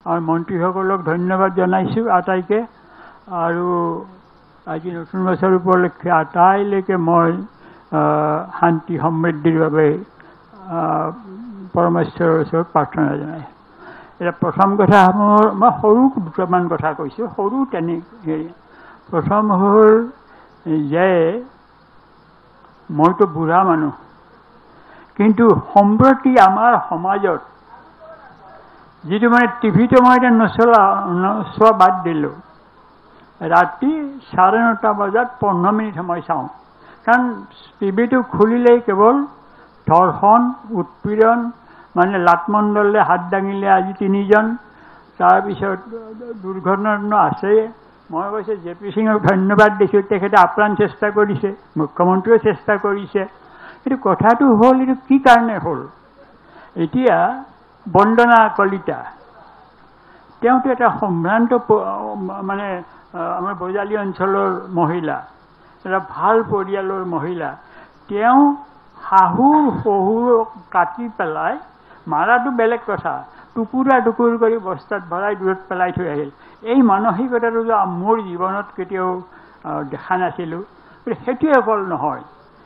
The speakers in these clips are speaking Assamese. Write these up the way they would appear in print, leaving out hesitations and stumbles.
আৰু মন্ত্ৰীসকলক ধন্যবাদ জনাইছোঁ আটাইকে। আৰু আজি নতুন বছৰ উপলক্ষে আটাইলৈকে মই শান্তি সমৃদ্ধিৰ বাবে পৰমেশ্বৰৰ ওচৰত প্ৰাৰ্থনা জনাইছোঁ। এতিয়া প্ৰথম কথা মই সৰু দুটামান কথা কৈছোঁ, সৰু হেৰি। প্ৰথম হ'ল যে মইতো বুঢ়া মানুহ, কিন্তু সম্প্ৰতি আমাৰ সমাজত যিটো মানে টিভিটো মই এতিয়া চোৱা বাদ দিলোঁ। ৰাতি 9:30 বজাত 15 মিনিট সময় চাওঁ, কাৰণ টিভিটো খুলিলেই কেৱল ধৰ্ষণ, উৎপীড়ন, মানে লাটমণ্ডলে হাত দাঙিলে আজি 3জন, তাৰপিছত দুৰ্ঘটনা আছেই। মই কৈছোঁ JP সিঙক ধন্যবাদ দিছোঁ, তেখেতে আপ্ৰাণ চেষ্টা কৰিছে, মুখ্যমন্ত্ৰীয়েও চেষ্টা কৰিছে। কিন্তু কথাটো হ'ল এইটো কি কাৰণে হ'ল। এতিয়া বন্দনা কলিতা, তেওঁতো এটা সম্ভ্ৰান্ত মানে আমাৰ বজালী অঞ্চলৰ মহিলা, এটা ভাল পৰিয়ালৰ মহিলা। তেওঁ শাহু শহুৰক কাটি পেলাই মাৰাটো বেলেগ কথা, টুকুৰা টুকুৰ কৰি বস্তাত ভৰাই দূৰত পেলাই থৈ আহিল। এই মানসিকতাটো মোৰ জীৱনত কেতিয়াও দেখা নাছিলোঁ। সেইটোৱে অকল নহয়,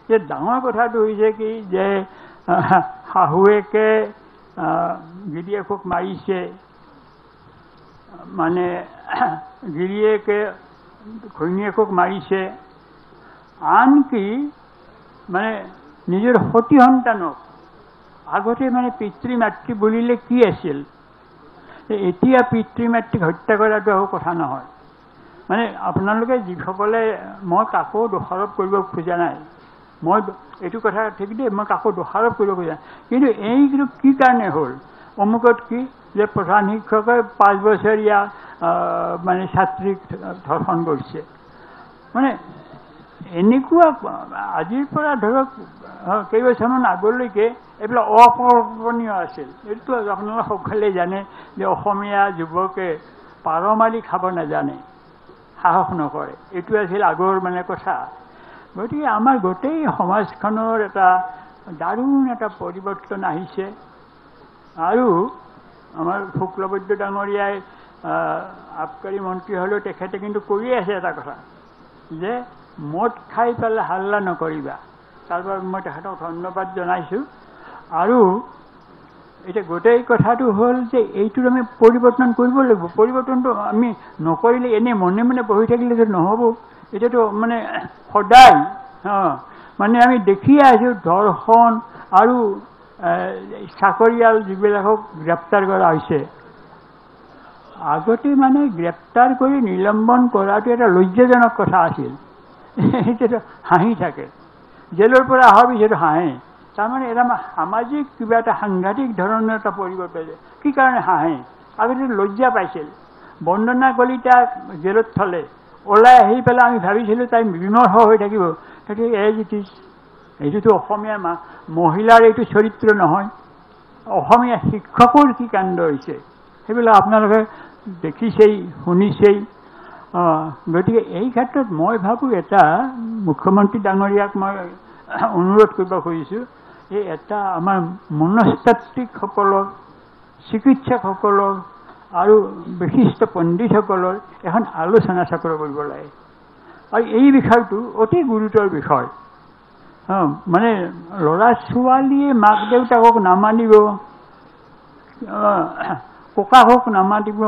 যে ডাঙৰ কথাটো হৈছে কি যে শাহুৱেকে গিৰিয়েকক মাৰিছে, মানে গিৰিয়েকে ঘৈণীয়েকক মাৰিছে, আনকি মানে নিজৰ সতি সন্তানক। আগতে মানে পিতৃ মাতৃ বুলিলে কি আছিল, এতিয়া পিতৃ মাতৃক হত্যা কৰাটো একো কথা নহয়। মানে আপোনালোকে যিসকলে, মই কাকো দোষাৰোপ কৰিব খোজা নাই, মই এইটো কথা ঠিক দেই, মই কাকো দোষাৰোপ কৰিব খোজা নাই। কিন্তু এইটো কি কাৰণে হ'ল, অমুকত কি যে প্ৰধান শিক্ষকে 5 বছৰীয়া মানে ছাত্ৰীক ধৰ্ষণ কৰিছে। মানে এনেকুৱা আজিৰ পৰা ধৰক কেইবছৰমান আগলৈকে এইবিলাক অকল্পনীয় আছিল। এইটো আপোনালোকে সকলোৱে জানে যে অসমীয়া যুৱকে পাৰ মাৰি খাব নাজানে, সাহস নকৰে। এইটো আছিল আগৰ মানে কথা। গতিকে আমাৰ গোটেই সমাজখনৰ এটা দাৰুণ এটা পৰিৱৰ্তন আহিছে। আৰু আমাৰ শুক্লবৈদ্য ডাঙৰীয়াই আবকাৰী মন্ত্ৰী হ'লেও তেখেতে কিন্তু কৰিয়ে আছে এটা কথা, যে মদ খাই পেলাই হাল্লা নকৰিবা। তাৰ বাবে মই তেখেতক ধন্যবাদ জনাইছোঁ। আৰু এতিয়া গোটেই কথাটো হ'ল যে এইটোত আমি পৰিৱৰ্তন কৰিব লাগিব। পৰিৱৰ্তনটো আমি নকৰিলে, এনেই মনে মনে বহি থাকিলেতো নহ'ব। এতিয়াতো মানে সদায় মানে আমি দেখিয়ে আছোঁ ধৰ্ষণ আৰু চাকৰিয়াল যিবিলাকক গ্ৰেপ্তাৰ কৰা হৈছে। আগতে মানে গ্ৰেপ্তাৰ কৰি নিলম্বন কৰাটো এটা লজ্জাজনক কথা আছিল। এতিয়াতো হাঁহি থাকে, জেলৰ পৰা অহাৰ পিছতো হাঁহে। তাৰমানে এটা সামাজিক কিবা এটা সাংঘাতিক ধৰণৰ এটা পৰিৱৰ্তন। কি কাৰণে হাঁহে, আগতে লজ্জা পাইছিল। বন্দনা কলিতাক জেলত থলে, ওলাই আহি পেলাই আমি ভাবিছিলোঁ তাই বিমৰ্ষ হৈ থাকিব। সেইটো এজ ইট ইজ। এইটোতো অসমীয়া মহিলাৰ এইটো চৰিত্ৰ নহয়। অসমীয়া শিক্ষকৰ কি কাণ্ড হৈছে সেইবিলাক আপোনালোকে দেখিছেই, শুনিছেই। গতিকে এই ক্ষেত্ৰত মই ভাবোঁ এটা মুখ্যমন্ত্ৰী ডাঙৰীয়াক মই অনুৰোধ কৰিব খুজিছোঁ, এই এটা আমাৰ মনস্তাত্ত্বিকসকলৰ, চিকিৎসকসকলৰ আৰু বিশিষ্ট পণ্ডিতসকলৰ এখন আলোচনা চক্ৰ কৰিব লাগে। আৰু এই বিষয়টো অতি গুৰুতৰ বিষয়। মানে ল'ৰা ছোৱালীয়ে মাক দেউতাকক নামানিব, ককাকক নামাতিব।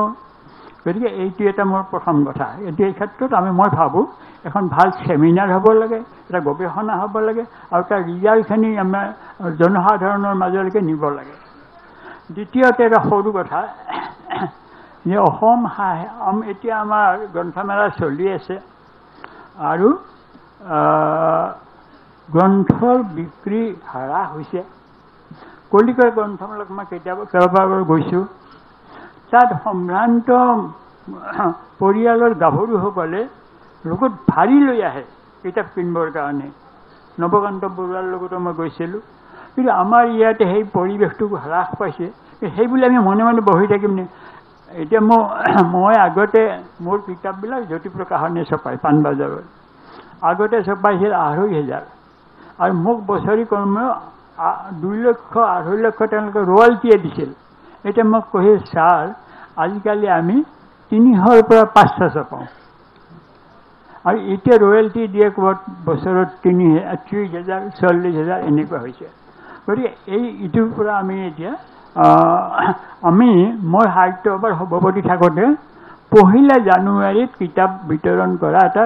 গতিকে এইটো এটা মোৰ প্ৰথম কথা। এতিয়া এই ক্ষেত্ৰত মই ভাবোঁ এখন ভাল ছেমিনাৰ হ'ব লাগে, এটা গৱেষণা হ'ব লাগে, আৰু তাৰ ৰিজাল্টখিনি আমাৰ জনসাধাৰণৰ মাজলৈকে নিব লাগে। দ্বিতীয়তে এটা সৰু কথা, যে এতিয়া আমাৰ গ্ৰন্থমেলা চলি আছে, আৰু গ্ৰন্থৰ বিক্ৰী হ্ৰাস হৈছে। কলিকতা গ্ৰন্থমেলাত মই কেইবাবাৰ গৈছোঁ। তাত সম্ভ্ৰান্ত পৰিয়ালৰ গাভৰুসকলে লগত ভাৰী লৈ আহে কিতাপ কিনিবৰ কাৰণে। নৱকান্ত বৰুৱাৰ লগতো মই গৈছিলোঁ। কিন্তু আমাৰ ইয়াতে সেই পৰিৱেশটো হ্ৰাস পাইছে। সেইবুলি আমি মনে মনে বহি থাকিম নে? এতিয়া মই আগতে মোৰ কিতাপবিলাক জ্যোতি প্ৰকাশনে ছপায় পাণবজাৰত। আগতে ছপাইছিল 2,500, আৰু মোক বছৰি কমেও 2 লাখ 2.5 লাখ তেওঁলোকে ৰয়েলটিয়ে দিছিল। এতিয়া মোক কৈছে, ছাৰ আজিকালি আমি 300ৰ পৰা 500 পাওঁ আৰু এতিয়া ৰয়েলটি দিয়ে ক'ৰবাত বছৰত 30,000 40,000 এনেকুৱা হৈছে গতিকে ইটোৰ পৰা আমি এতিয়া মই সাহিত্যসভাৰ সভাপতি থাকোঁতে 1 জানুৱাৰীত কিতাপ বিতৰণ কৰা এটা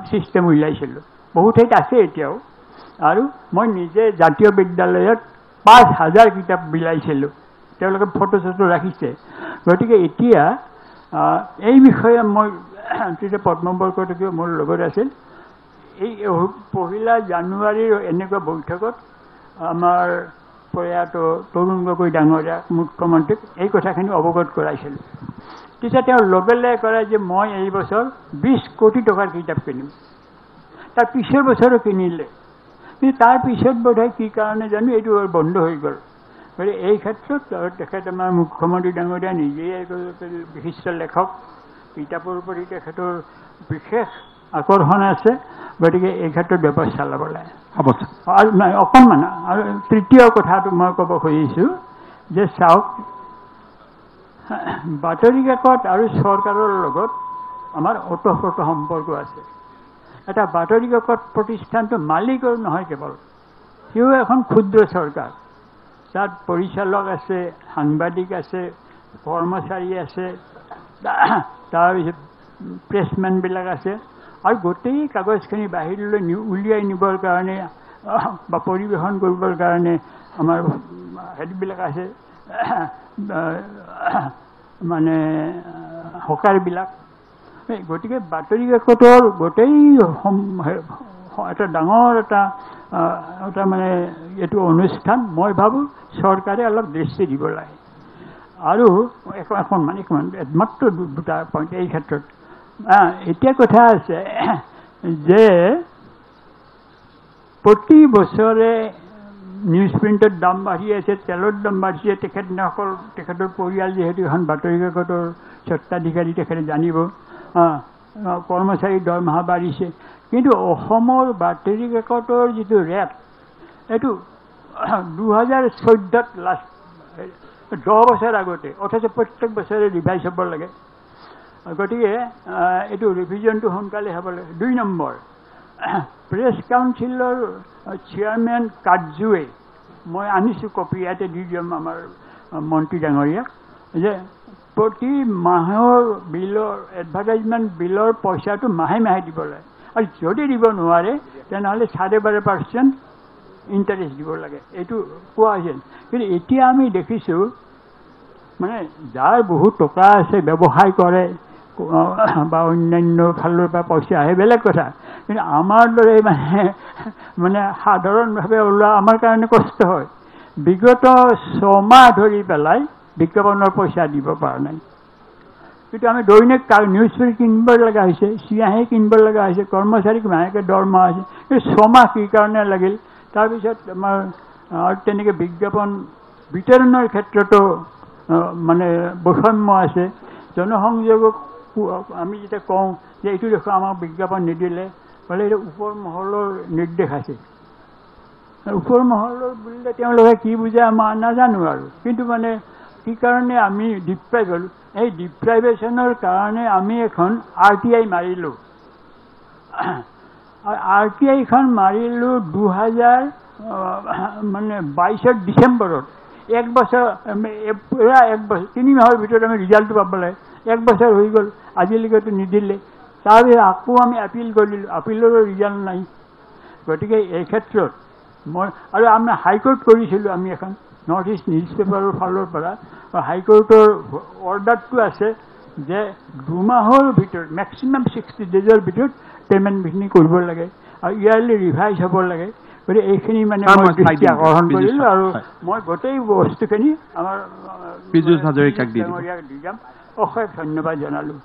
ছিষ্টেম উলিয়াইছিলোঁ বহুত ঠাইত আছে এতিয়াও আৰু মই নিজে জাতীয় বিদ্যালয়ত 5,000 কিতাপ বিলাইছিলোঁ তেওঁলোকে ফটো চটো ৰাখিছে গতিকে এতিয়া এই বিষয়ে মই তেতিয়া পদ্ম বৰকটকীয় মোৰ লগত আছিল এই 1 জানুৱাৰীৰ এনেকুৱা বৈঠকত আমাৰ প্ৰয়াত তৰুণ গগৈ ডাঙৰীয়া মুখ্যমন্ত্ৰীক এই কথাখিনি অৱগত কৰাইছিলোঁ তেতিয়া তেওঁ লগে লগে ক'লে যে মই এই বছৰ 20 কোটি টকাৰ কিতাপ কিনিম তাৰ পিছৰ বছৰো কিনিলে কিন্তু তাৰ পিছত বোধহয় কি কাৰণে জানো এইটো বন্ধ হৈ গ'ল গতিকে এই ক্ষেত্ৰত তেখেত আমাৰ মুখ্যমন্ত্ৰী ডাঙৰীয়া নিজেই বিশিষ্ট লেখক কিতাপৰ প্ৰতি তেখেতৰ বিশেষ আকৰ্ষণ আছে গতিকে এই ক্ষেত্ৰত ব্যৱস্থা ল'ব লাগে আৰু নাই অকণমান আৰু তৃতীয় কথাটো মই ক'ব খুজিছোঁ যে চাওক বাতৰি কাকত আৰু চৰকাৰৰ লগত আমাৰ ওতঃপ্ৰোত সম্পৰ্ক আছে এটা বাতৰি কাকত প্ৰতিষ্ঠানটো মালিকৰ নহয় কেৱল সিও এখন ক্ষুদ্ৰ চৰকাৰ তাত পৰিচালক আছে সাংবাদিক আছে কৰ্মচাৰী আছে তাৰপিছত প্ৰেছমেনবিলাক আছে আৰু গোটেই কাগজখিনি বাহিৰলৈ উলিয়াই নিবৰ কাৰণে বা পৰিৱেশন কৰিবৰ কাৰণে আমাৰ হেৰিবিলাক আছে মানে হকাৰবিলাক গতিকে বাতৰি কাকতৰ গোটেই এটা ডাঙৰ এটা মানে এইটো অনুষ্ঠান মই ভাবোঁ চৰকাৰে অলপ দৃষ্টি দিব লাগে আৰু অকণমান মাত্ৰ 2টা পইণ্ট এই ক্ষেত্ৰত এতিয়া কথা আছে যে প্ৰতি বছৰে নিউজ প্ৰিণ্টৰ দাম বাঢ়ি আছে তেলৰ দাম বাঢ়িছে তেখেতৰ পৰিয়াল যিহেতু এখন বাতৰি কাকতৰ স্বত্বাধিকাৰী তেখেতে জানিব কৰ্মচাৰীৰ দৰমহা বাঢ়িছে কিন্তু অসমৰ বাতৰি কাকতৰ যিটো ৰেট এইটো 2014ত লাষ্ট 10 বছৰ আগতে অথচ প্ৰত্যেক বছৰে ৰিভাইজ হ'ব লাগে গতিকে এইটো ৰিভিজনটো সোনকালে হ'ব লাগে 2 নম্বৰ প্ৰেছ কাউন্সিলৰ চেয়াৰমেন কাটজুৱে মই আনিছোঁ কপি ইয়াতে দি দিম আমাৰ মন্ত্ৰী ডাঙৰীয়াক যে প্ৰতি মাহৰ বিলৰ এডভাৰটাইজমেণ্ট বিলৰ পইচাটো মাহে মাহে দিব লাগে আৰু যদি দিব নোৱাৰে তেনেহ'লে 12.5% ইণ্টাৰেষ্ট দিব লাগে এইটো কোৱা হৈছিল কিন্তু এতিয়া আমি দেখিছোঁ মানে যাৰ বহুত টকা আছে ব্যৱসায় কৰে বা অন্যান্য ফালৰ পৰা পইচা আহে বেলেগ কথা কিন্তু আমাৰ দৰে মানে সাধাৰণভাৱে ওলোৱা আমাৰ কাৰণে কষ্ট হয় বিগত 6 মাহ ধৰি পেলাই বিজ্ঞাপনৰ পইচা দিব পৰা নাই কিন্তু আমি দৈনিক নিউজ পেপাৰ কিনিব লগা হৈছে চিয়াঁহী কিনিব লগা হৈছে কৰ্মচাৰীক মাহেকে দৰমহা হৈছে এই 6 মাহ কি কাৰণে লাগিল তাৰপিছত আমাৰ আৰু তেনেকৈ বিজ্ঞাপন বিতৰণৰ ক্ষেত্ৰতো মানে বৈষম্য আছে জনসংযোগক আমি যেতিয়া কওঁ যে এইটো দেখোন আমাক বিজ্ঞাপন নিদিলে বোলে এইটো ওপৰ মহলৰ নিৰ্দেশ আছে ওপৰ মহলৰ বুলিলে তেওঁলোকে কি বুজে আমাৰ নাজানো আৰু কিন্তু মানে কি কাৰণে আমি ডিপ্ৰাইভ হ'লোঁ এই ডিপ্ৰাইভেশ্যনৰ কাৰণে আমি এখন RTI মাৰিলোঁ আৰু RTIখন মাৰিলোঁ 2022 ডিচেম্বৰত 1 বছৰ পুৰা 1 বছৰ 3 মাহৰ ভিতৰত আমি ৰিজাল্টটো পাব লাগে 1 বছৰ হৈ গ'ল আজিলৈকেতো নিদিলে তাৰপিছত আকৌ আমি আপিল কৰিলোঁ আপিলৰো ৰিজাল্ট নাই গতিকে এই ক্ষেত্ৰত মই আৰু আমি হাইকোৰ্ট কৰিছিলোঁ আমি এখন নৰ্থ ইষ্ট নিউজ পেপাৰৰ ফালৰ পৰা হাইকোৰ্টৰ অৰ্ডাৰটো আছে যে 2 মাহৰ ভিতৰত মেক্সিমাম 60 ডেজৰ ভিতৰত পে'মেণ্টখিনি কৰিব লাগে আৰু ইয়াৰলি ৰিভাইজ হ'ব লাগে গতিকে এইখিনি মানে মই দৃষ্টি আকৰ্ষণ কৰিলোঁ আৰু মই গোটেই বস্তুখিনি আমাৰ পীযুষ হাজৰিকাক দি যাম অশেষ ধন্যবাদ জনালোঁ